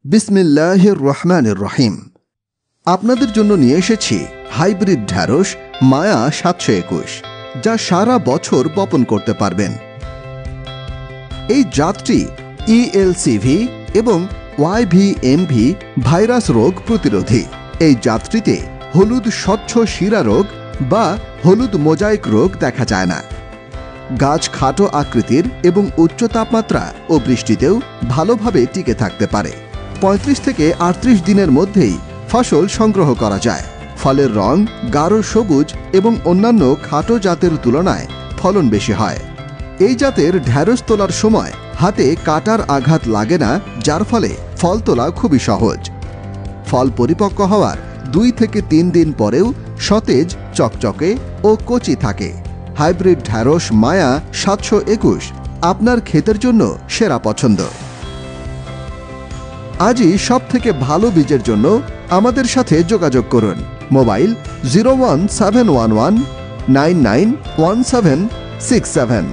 বিসমিল্লাহির রহমানির রহিম। আপনাদের জন্য নিয়ে এসেছি হাইব্রিড ঢ্যাঁড়স মায়া 721, যা সারা বছর বপন করতে পারবেন। এই জাতটি ELCV এবং YVMV ভাইরাস রোগ প্রতিরোধী। এই জাতটিতে হলুদ স্বচ্ছ শিরা রোগ বা হলুদ মোজাইক রোগ দেখা যায় না। গাছ খাটো আকৃতির এবং উচ্চ তাপমাত্রা ও বৃষ্টিতেও ভালোভাবে টিকে থাকতে পারে। 35 থেকে 38 দিনের মধ্যেই ফসল সংগ্রহ করা যায়। ফলের রং গাঢ় সবুজ এবং অন্যান্য খাটো জাতের তুলনায় ফলন বেশি হয়। এই জাতের ঢ্যাঁড়স তোলার সময় হাতে কাটার আঘাত লাগে না, যার ফলে ফল তোলা খুবই সহজ। ফল পরিপক্ক হওয়ার 2 থেকে 3 দিন পরেও সতেজ, চকচকে ও কচি থাকে। হাইব্রিড ঢ্যাঁড়স মায়া 721 আপনার ক্ষেতের জন্য সেরা পছন্দ। আজই সবথেকে ভালো বীজের জন্য আমাদের সাথে যোগাযোগ করুন। মোবাইল 01711 991767।